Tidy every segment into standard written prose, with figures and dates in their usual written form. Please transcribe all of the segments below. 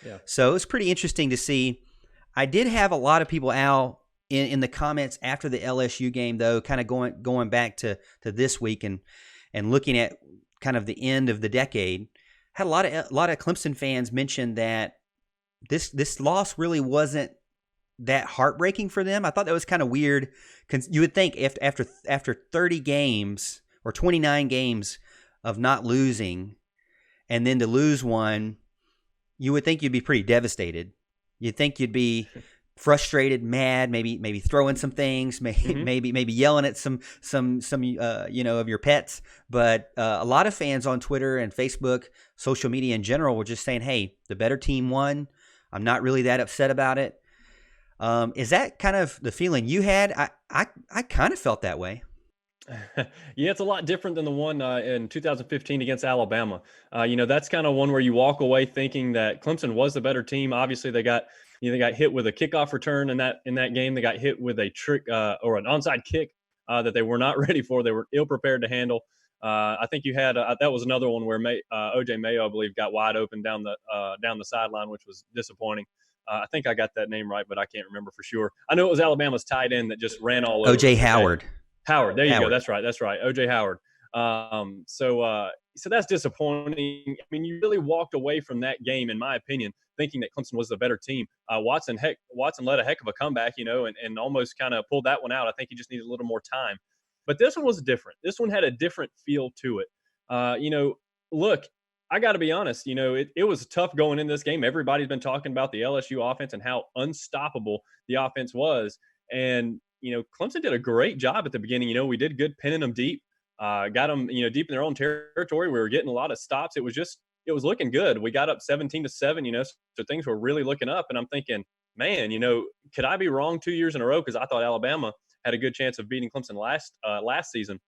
Yeah. So it was pretty interesting to see. I did have a lot of people, Al, in the comments after the LSU game, though, kind of going back to this week and looking at kind of the end of the decade. Had a lot of Clemson fans mention that this loss really wasn't that heartbreaking for them. I thought that was kind of weird. You would think after 30 games or 29 games of not losing, and then to lose one, you would think you'd be pretty devastated. You'd think you'd be frustrated, mad, maybe throwing some things, Hmm. maybe yelling at some of your pets. But a lot of fans on Twitter and Facebook, social media in general, were just saying, "Hey, the better team won. I'm not really that upset about it." Is that kind of the feeling you had? I kind of felt that way. Yeah, it's a lot different than the one in 2015 against Alabama. That's kind of one where you walk away thinking that Clemson was the better team. Obviously, they got hit with a kickoff return in that game. They got hit with a trick or an onside kick that they were not ready for. They were ill prepared to handle. I think you had that was another one where OJ Mayo, I believe, got wide open down the sideline, which was disappointing. I think I got that name right, but I can't remember for sure. I know it was Alabama's tight end that just ran all over OJ us. Okay, Howard. Howard, there you go. Howard. That's right. That's right. OJ Howard. So that's disappointing. I mean, you really walked away from that game, in my opinion, thinking that Clemson was the better team. Watson led a heck of a comeback, and almost kind of pulled that one out. I think he just needed a little more time. But this one was different. This one had a different feel to it. Look, I got to be honest. It was tough going in this game. Everybody's been talking about the LSU offense and how unstoppable the offense was, and Clemson did a great job at the beginning. We did good pinning them deep, got them, deep in their own territory. We were getting a lot of stops. It was looking good. We got up 17-7, so things were really looking up. And I'm thinking, man, could I be wrong 2 years in a row? Because I thought Alabama had a good chance of beating Clemson last season.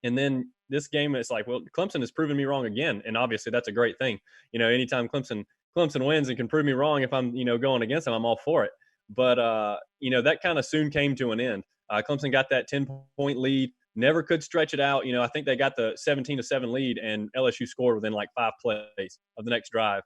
And then this game, it's like, well, Clemson has proven me wrong again, and obviously that's a great thing. Anytime Clemson wins and can prove me wrong, if I'm going against them, I'm all for it. But that kind of soon came to an end. Clemson got that 10-point lead, never could stretch it out. I think they got the 17-7 lead, and LSU scored within like 5 plays of the next drive.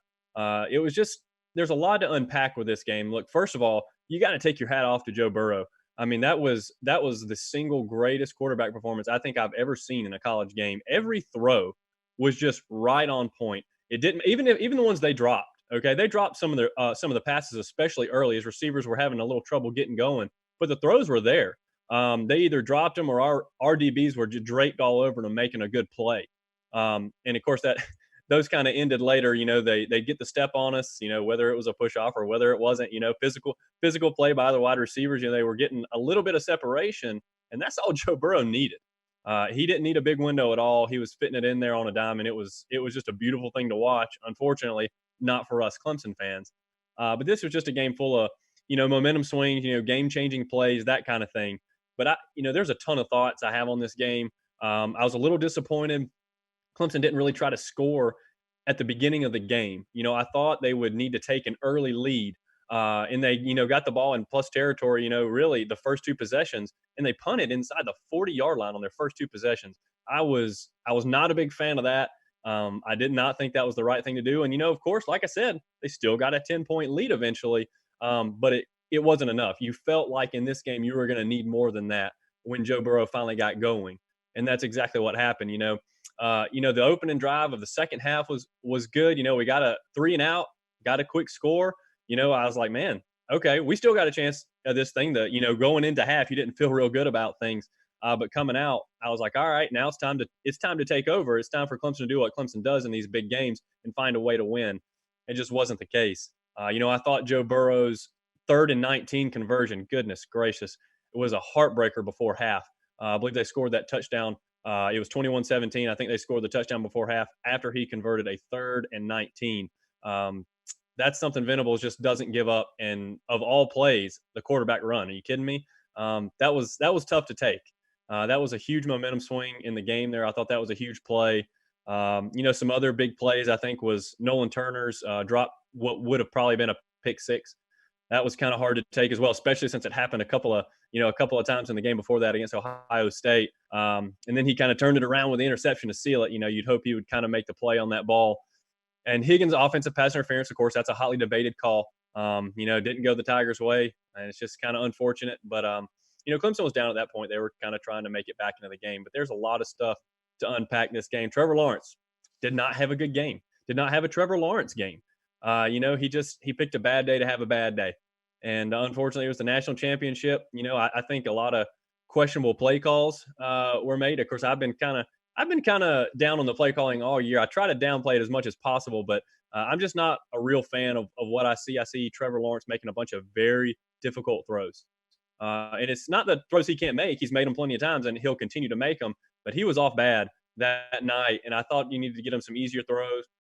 It was just there's a lot to unpack with this game. Look, first of all, you got to take your hat off to Joe Burrow. I mean, that was the single greatest quarterback performance I think I've ever seen in a college game. Every throw was just right on point. It didn't even the ones they dropped. Okay, they dropped some of the passes, especially early, as receivers were having a little trouble getting going. But the throws were there. They either dropped them or our DBs were just draped all over them, making a good play. And of course, that those kind of ended later. They get the step on us. Whether it was a push off or whether it wasn't. Physical play by the wide receivers. They were getting a little bit of separation, and that's all Joe Burrow needed. He didn't need a big window at all. He was fitting it in there on a dime, and it was just a beautiful thing to watch. Unfortunately, not for us Clemson fans. But this was just a game full of momentum swings, game changing plays, that kind of thing. But there's a ton of thoughts I have on this game. I was a little disappointed. Clemson didn't really try to score at the beginning of the game. I thought they would need to take an early lead. And they, got the ball in plus territory, really the first two possessions, and they punted inside the 40-yard line on their first two possessions. I was not a big fan of that. I did not think that was the right thing to do. And, of course, like I said, they still got a 10-point lead eventually. But it wasn't enough. You felt like in this game you were going to need more than that when Joe Burrow finally got going. And that's exactly what happened. The opening drive of the second half was good. We got a 3-and-out, got a quick score. I was like, man, okay, we still got a chance at this thing. That going into half, you didn't feel real good about things, but coming out, I was like, all right, now it's time to take over. It's time for Clemson to do what Clemson does in these big games and find a way to win. It just wasn't the case. I thought Joe Burrow's 3rd and 19 conversion, goodness gracious, it was a heartbreaker before half. I believe they scored that touchdown. It was 21-17. I think they scored the touchdown before half after he converted a 3rd and 19. That's something Venables just doesn't give up. And of all plays, the quarterback run. Are you kidding me? That was tough to take. That was a huge momentum swing in the game there. I thought that was a huge play. Some other big plays I think was Nolan Turner's drop what would have probably been a pick six. That was kind of hard to take as well, especially since it happened a couple of times in the game before that against Ohio State. And then he kind of turned it around with the interception to seal it. You'd hope he would kind of make the play on that ball. And Higgins' offensive pass interference, of course, that's a hotly debated call. Didn't go the Tigers' way, and it's just kind of unfortunate. But Clemson was down at that point. They were kind of trying to make it back into the game. But there's a lot of stuff to unpack in this game. Trevor Lawrence did not have a good game. Did not have a Trevor Lawrence game. He picked a bad day to have a bad day. And unfortunately, it was the national championship. I think a lot of questionable play calls were made. Of course, I've been kind of down on the play calling all year. I try to downplay it as much as possible, but I'm just not a real fan of what I see. I see Trevor Lawrence making a bunch of very difficult throws. And it's not the throws he can't make. He's made them plenty of times, and he'll continue to make them. But he was off bad that night, and I thought you needed to get him some easier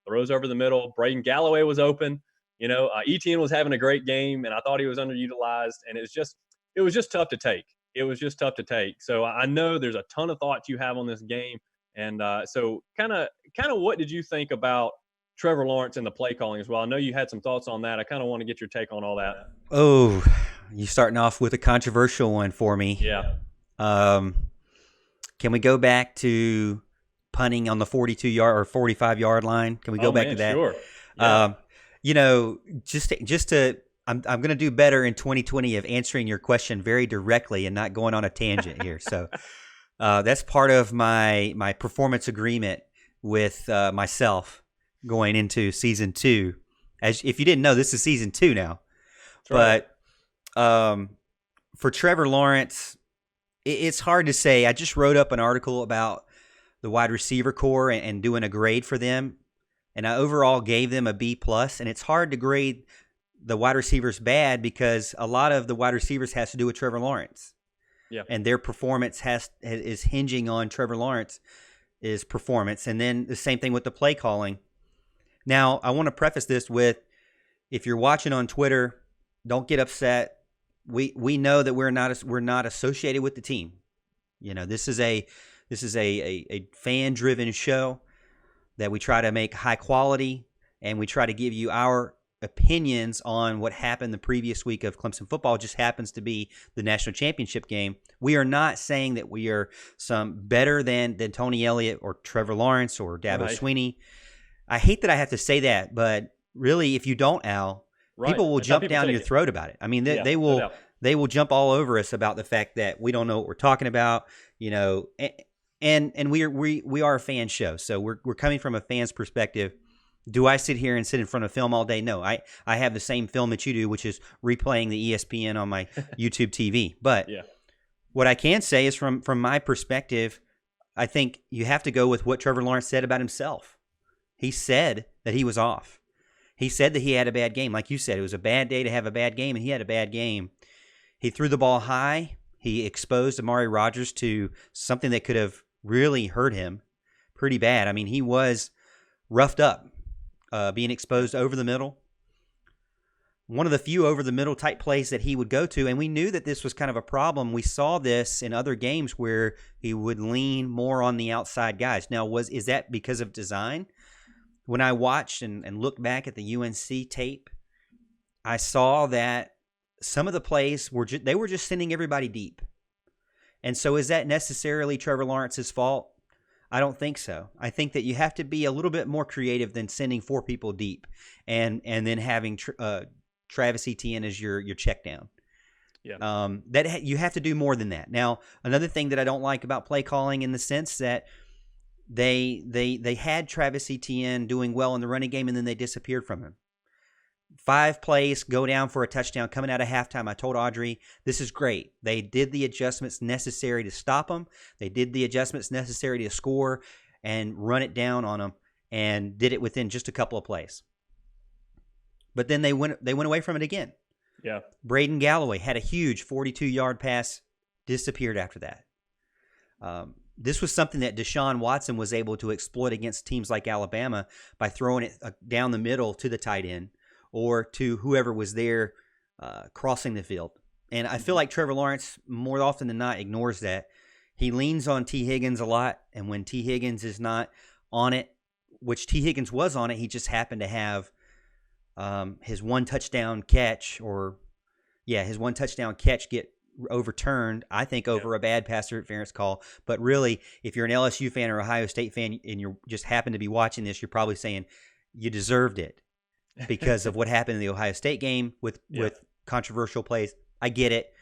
throws over the middle. Braden Galloway was open. Etienne was having a great game, and I thought he was underutilized, and it was just tough to take. It was just tough to take. So I know there's a ton of thoughts you have on this game, and so kind of what did you think about Trevor Lawrence and the play calling as well? I know you had some thoughts on that. I kind of want to get your take on all that. Oh, you starting off with a controversial one for me. Yeah. Can we go back to punting on the 42-yard or 45-yard line? Can we go back to that? Sure. Yeah. Just to I'm going to do better in 2020 of answering your question very directly and not going on a tangent here. So that's part of my performance agreement with myself going into season 2. As if you didn't know, this is season 2 now. That's right. But for Trevor Lawrence, it's hard to say. I just wrote up an article about the wide receiver core and doing a grade for them, and I overall gave them a B+. And it's hard to grade the wide receivers bad because a lot of the wide receivers has to do with Trevor Lawrence. Yeah. And their performance is hinging on Trevor Lawrence's performance. And then the same thing with the play calling. Now, I want to preface this with, if you're watching on Twitter, don't get upset. We know that we're not associated with the team. This is a fan-driven show that we try to make high quality, and we try to give you our opinions on what happened the previous week of Clemson football. It just happens to be the national championship game. We are not saying that we are some better than Tony Elliott or Trevor Lawrence or Dabo Swinney. I hate that I have to say that, but really, if you don't, Al, people will jump down your throat about it. I mean, they will jump all over us about the fact that we don't know what we're talking about, and we are a fan show, so we're coming from a fan's perspective. Do I sit here and sit in front of film all day? No, I have the same film that you do, which is replaying the ESPN on my YouTube TV. But what I can say is from my perspective, I think you have to go with what Trevor Lawrence said about himself. He said that he was off. He said that he had a bad game. Like you said, it was a bad day to have a bad game, and he had a bad game. He threw the ball high. He exposed Amari Rodgers to something that could have really hurt him pretty bad. I mean, he was roughed up, being exposed over the middle. One of the few over the middle type plays that he would go to, and we knew that this was kind of a problem. We saw this in other games where he would lean more on the outside guys. Now, is that because of design? When I watched and looked back at the UNC tape, I saw that some of the plays they were just sending everybody deep. And so is that necessarily Trevor Lawrence's fault? I don't think so. I think that you have to be a little bit more creative than sending 4 people deep and then having Travis Etienne as your check down. Yeah. You have to do more than that. Now, another thing that I don't like about play calling in the sense that they had Travis Etienne doing well in the running game, and then they disappeared from him. 5 plays, go down for a touchdown coming out of halftime. I told Audrey, this is great. They did the adjustments necessary to stop him. They did the adjustments necessary to score and run it down on him, and did it within just a couple of plays. But then they went away from it again. Yeah. Braden Galloway had a huge 42-yard pass, disappeared after that. This was something that Deshaun Watson was able to exploit against teams like Alabama by throwing it down the middle to the tight end or to whoever was there crossing the field. And I feel like Trevor Lawrence, more often than not, ignores that. He leans on T. Higgins a lot, and when T. Higgins is not on it, which T. Higgins was on it, he just happened to have his one touchdown catch get overturned, I think, over a bad pass interference call. But really, if you're an LSU fan or Ohio State fan and you just happen to be watching this, you're probably saying, you deserved it because of what happened in the Ohio State game with controversial plays. I get it.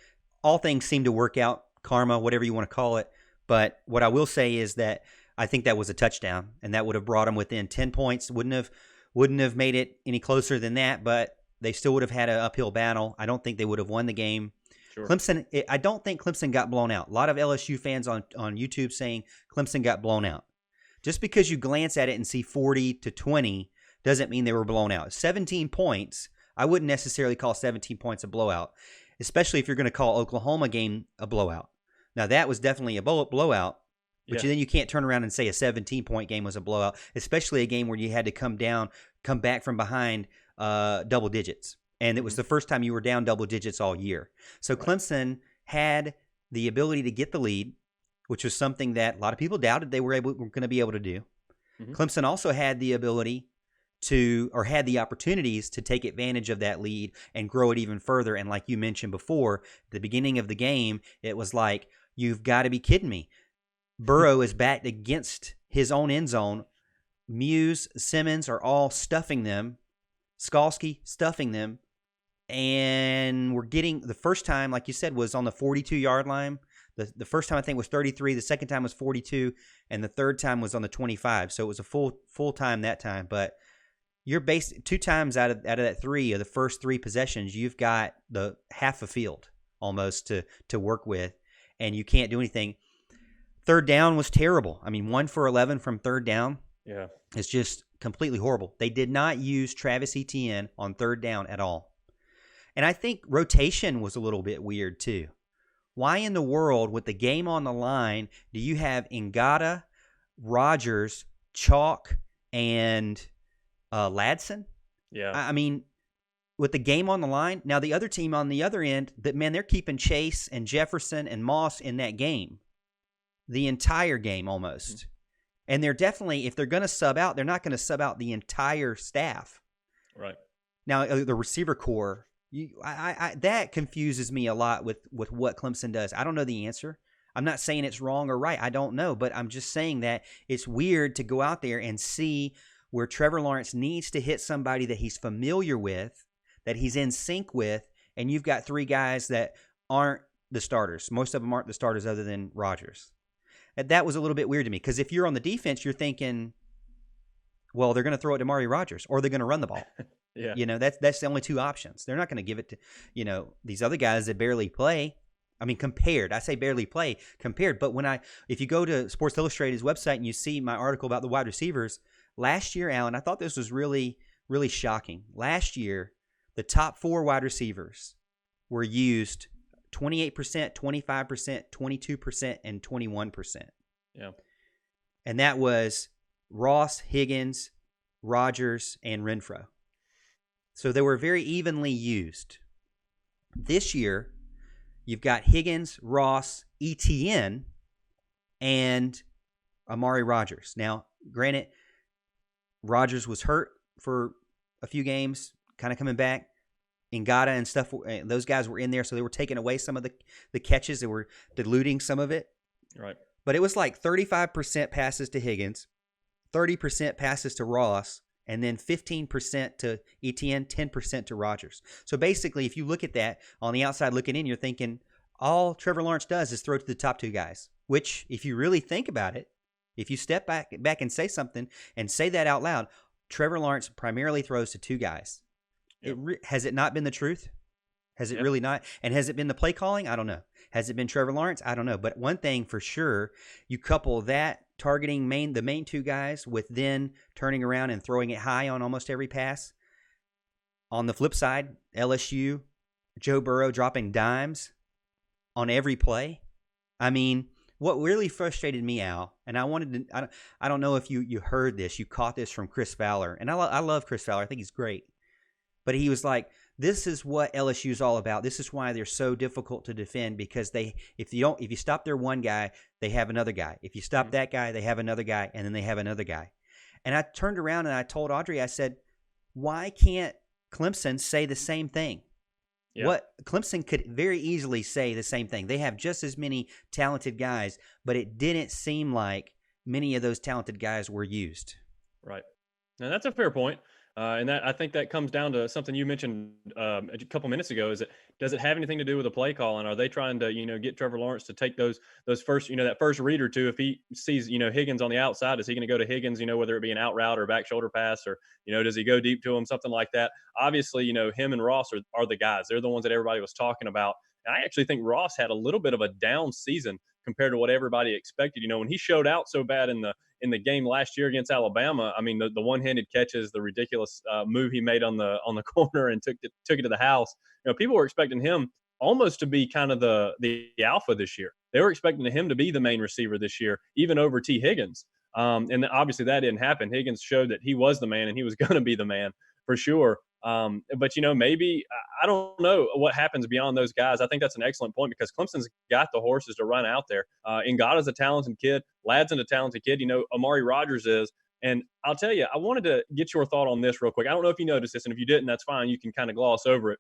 All things seem to work out, karma, whatever you want to call it. But what I will say is that I think that was a touchdown, and that would have brought them within 10 points. Wouldn't have made it any closer than that, but they still would have had an uphill battle. I don't think they would have won the game. Sure. Clemson, I don't think Clemson got blown out. A lot of LSU fans on YouTube saying Clemson got blown out. Just because you glance at it and see 40-20 doesn't mean they were blown out. 17 points, I wouldn't necessarily call 17 points a blowout, especially if you're going to call Oklahoma game a blowout. Now, that was definitely a blowout, but then you can't turn around and say a 17-point game was a blowout, especially a game where you had to come back from behind double digits. And it was the first time you were down double digits all year. So Clemson had the ability to get the lead, which was something that a lot of people doubted they were going to be able to do. Mm-hmm. Clemson also had the ability had the opportunities to take advantage of that lead and grow it even further. And like you mentioned before, at the beginning of the game, it was like, you've got to be kidding me. Burrow is backed against his own end zone. Muse, Simmons are all stuffing them. Skalski stuffing them. And we're getting, the first time, like you said, was on the 42-yard line. The first time I think was 33. The second time was 42. And the third time was on the 25. So it was a full time that time. But you're two times out of that three of the first three possessions, you've got the half a field almost to work with. And you can't do anything. Third down was terrible. I mean, 1 for 11 from third down. Yeah. It's just completely horrible. They did not use Travis Etienne on third down at all. And I think rotation was a little bit weird too. Why in the world, with the game on the line, do you have Ngata, Rogers, Chalk, and Ladson? Yeah. I mean, with the game on the line, now the other team on the other end, they're keeping Chase and Jefferson and Moss in that game. The entire game almost. Mm-hmm. And they're definitely, if they're going to sub out, they're not going to sub out the entire staff. Right. Now, the receiver core, that confuses me a lot with what Clemson does. I don't know the answer. I'm not saying it's wrong or right. I don't know. But I'm just saying that it's weird to go out there and see where Trevor Lawrence needs to hit somebody that he's familiar with, that he's in sync with, and you've got three guys that aren't the starters. Most of them aren't the starters other than Rodgers. And that was a little bit weird to me because if you're on the defense, you're thinking, well, they're going to throw it to Amari Rodgers or they're going to run the ball. Yeah. You know, that's the only two options. They're not going to give it to, these other guys that barely play. I mean, compared. I say barely play compared. But if you go to Sports Illustrated's website and you see my article about the wide receivers, last year, Alan, I thought this was really, really shocking. Last year, the top four wide receivers were used 28%, 25%, 22%, and 21%. Yeah. And that was Ross, Higgins, Rodgers, and Renfro. So they were very evenly used. This year, you've got Higgins, Ross, Etienne, and Amari Rodgers. Now, granted, Rodgers was hurt for a few games, kind of coming back. Ngata and stuff, those guys were in there, so they were taking away some of the catches. They were diluting some of it. Right. But it was like 35% passes to Higgins, 30% passes to Ross, and then 15% to Etienne, 10% to Rodgers. So basically, if you look at that on the outside looking in, you're thinking all Trevor Lawrence does is throw to the top two guys, which if you really think about it, if you step back and say something and say that out loud, Trevor Lawrence primarily throws to two guys. Yep. Has it not been the truth? Has it really not? And has it been the play calling? I don't know. Has it been Trevor Lawrence? I don't know. But one thing for sure, you couple that targeting the main two guys with then turning around and throwing it high on almost every pass. On the flip side, LSU, Joe Burrow dropping dimes on every play. I mean, what really frustrated me, Al, and I don't know if you heard this, you caught this from Chris Fowler, and I love Chris Fowler. I think he's great. But he was like, this is what LSU is all about. This is why they're so difficult to defend because if you stop their one guy, they have another guy. If you stop that guy, they have another guy, and then they have another guy. And I turned around and I told Audrey, I said, why can't Clemson say the same thing? Yeah. What Clemson could very easily say the same thing. They have just as many talented guys, but it didn't seem like many of those talented guys were used. Right. Now that's a fair point. And that I think that comes down to something you mentioned a couple minutes ago. Is it does it have anything to do with the play calling? Are they trying to get Trevor Lawrence to take those first that first read or two? If he sees Higgins on the outside, is he going to go to Higgins? Whether it be an out route or back shoulder pass, or does he go deep to him, something like that? Obviously, him and Ross are the guys. They're the ones that everybody was talking about. And I actually think Ross had a little bit of a down season compared to what everybody expected. When he showed out so bad in the game last year against Alabama, I mean, the one-handed catches, the ridiculous move he made on the corner and took it to the house. People were expecting him almost to be kind of the alpha this year. They were expecting him to be the main receiver this year, even over T. Higgins. And obviously that didn't happen. Higgins showed that he was the man and he was going to be the man for sure. But maybe I don't know what happens beyond those guys. I think that's an excellent point because Clemson's got the horses to run out there. Ngata's a talented kid. Ladson a talented kid. Amari Rogers is. And I'll tell you, I wanted to get your thought on this real quick. I don't know if you noticed this, and if you didn't, that's fine. You can kind of gloss over it.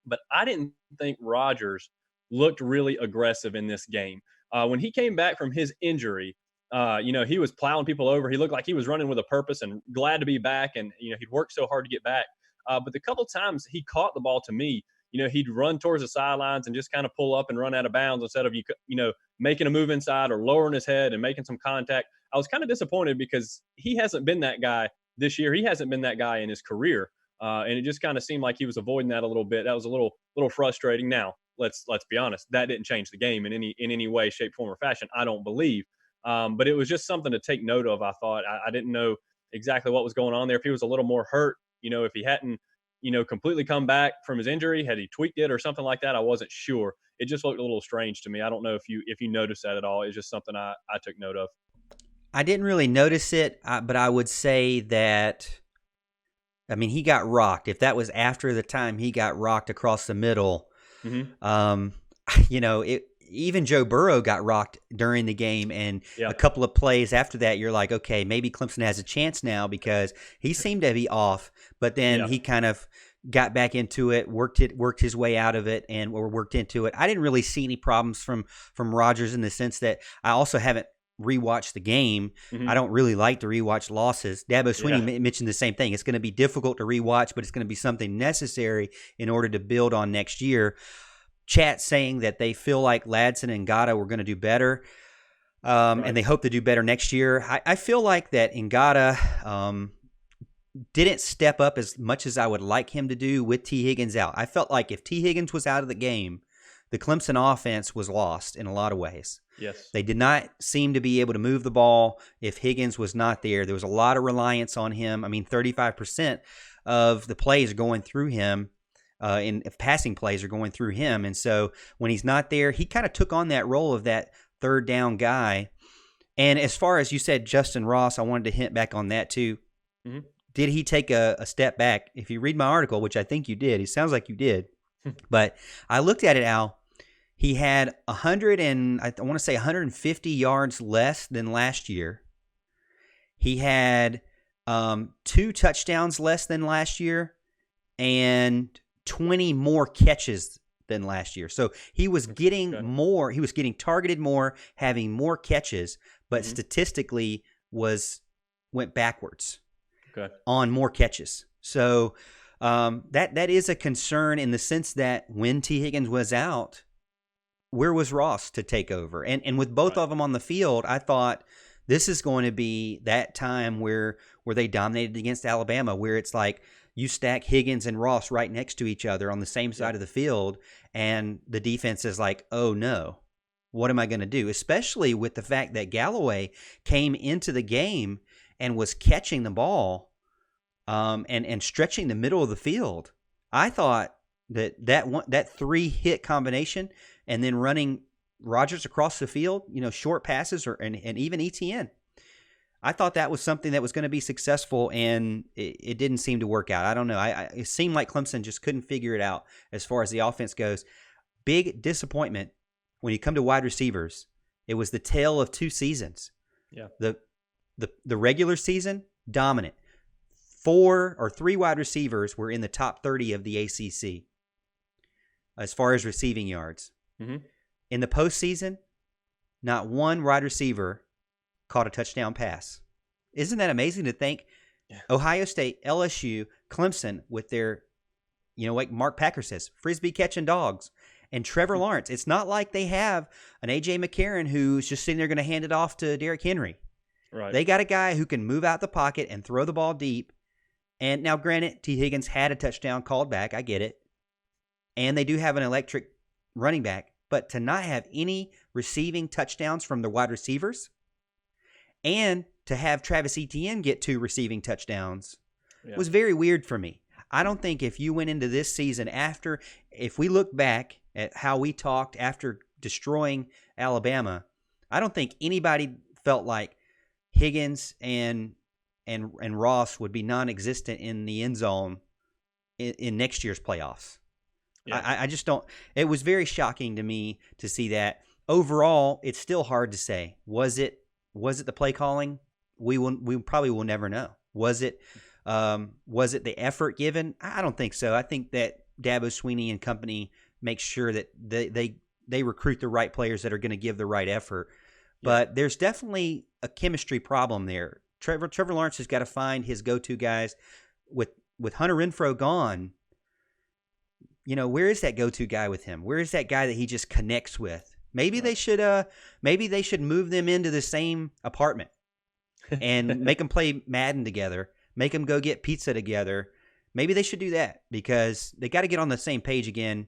But I didn't think Rogers looked really aggressive in this game. When he came back from his injury, he was plowing people over. He looked like he was running with a purpose and glad to be back. And, he'd worked so hard to get back. But the couple times he caught the ball, to me, he'd run towards the sidelines and just kind of pull up and run out of bounds instead of, making a move inside or lowering his head and making some contact. I was kind of disappointed because he hasn't been that guy this year. He hasn't been that guy in his career. And it just kind of seemed like he was avoiding that a little bit. That was a little frustrating. Now, let's be honest. That didn't change the game in any way, shape, form, or fashion, I don't believe. But it was just something to take note of, I thought. I didn't know exactly what was going on there. If he was a little more hurt, if he hadn't, completely come back from his injury, had he tweaked it or something like that, I wasn't sure. It just looked a little strange to me. I don't know if you noticed that at all. It's just something I took note of. I didn't really notice it, but I would say that, I mean, he got rocked. If that was after the time he got rocked across the middle, even Joe Burrow got rocked during the game, and a couple of plays after that, you're like, okay, maybe Clemson has a chance now because he seemed to be off, but then he kind of got back into it, worked his way out of it, or worked into it. I didn't really see any problems from Rodgers in the sense that I also haven't rewatched the game. I don't really like to rewatch losses. Dabo Swinney mentioned the same thing. It's going to be difficult to rewatch, but it's going to be something necessary in order to build on next year. Chat saying that they feel like Ladson and Ngata were going to do better, and they hope to do better next year. I feel like that Ngata didn't step up as much as I would like him to do with T. Higgins out. I felt like if T. Higgins was out of the game, the Clemson offense was lost in a lot of ways. Yes. They did not seem to be able to move the ball if Higgins was not there. There was a lot of reliance on him. I mean, 35% of the plays are going through him. If passing plays are going through him. And so when he's not there, he kind of took on that role of that third down guy. And as far as you said, Justin Ross, I wanted to hint back on that too. Did he take a step back? If you read my article, which I think you did, it sounds like you did. But I looked at it, Al. He had 150 yards less than last year. He had 2 touchdowns less than last year, and 20 more catches than last year. So he was getting more. He was getting targeted more, having more catches, but statistically went backwards on more catches. So that is a concern in the sense that when T. Higgins was out, where was Ross to take over? And with both of them on the field, I thought this is going to be that time where they dominated against Alabama, where it's like you stack Higgins and Ross right next to each other on the same side of the field, and the defense is like, oh no, what am I going to do? Especially with the fact that Galloway came into the game and was catching the ball and stretching the middle of the field. I thought that 3-hit combination and then running Rodgers across the field, short passes and even ETN. I thought that was something that was going to be successful, and it didn't seem to work out. I don't know. It seemed like Clemson just couldn't figure it out as far as the offense goes. Big disappointment when you come to wide receivers. It was the tale of 2 seasons. Yeah. The regular season, dominant. 4 or 3 wide receivers were in the top 30 of the ACC as far as receiving yards. In the postseason, not one wide receiver caught a touchdown pass. Isn't that amazing to think Ohio State, LSU, Clemson with their, like Mark Packer says, frisbee catching dogs, and Trevor Lawrence. It's not like they have an A.J. McCarron who's just sitting there going to hand it off to Derrick Henry. Right. They got a guy who can move out the pocket and throw the ball deep. And now, granted, T. Higgins had a touchdown called back. I get it. And they do have an electric running back. But to not have any receiving touchdowns from the wide receivers and to have Travis Etienne get 2 receiving touchdowns was very weird for me. I don't think if you went into this season if we look back at how we talked after destroying Alabama, I don't think anybody felt like Higgins and Ross would be non-existent in the end zone in next year's playoffs. Yeah. I just don't. It was very shocking to me to see that. Overall, it's still hard to say. Was it the play calling? We probably will never know. Was it the effort given? I don't think so. I think that Dabo Swinney and company make sure that they recruit the right players that are going to give the right effort. But there's definitely a chemistry problem there. Trevor Lawrence has got to find his go-to guys. With Hunter Renfrow gone, where is that go-to guy with him? Where is that guy that he just connects with? Maybe they should move them into the same apartment and make them play Madden together. Make them go get pizza together. Maybe they should do that because they got to get on the same page again.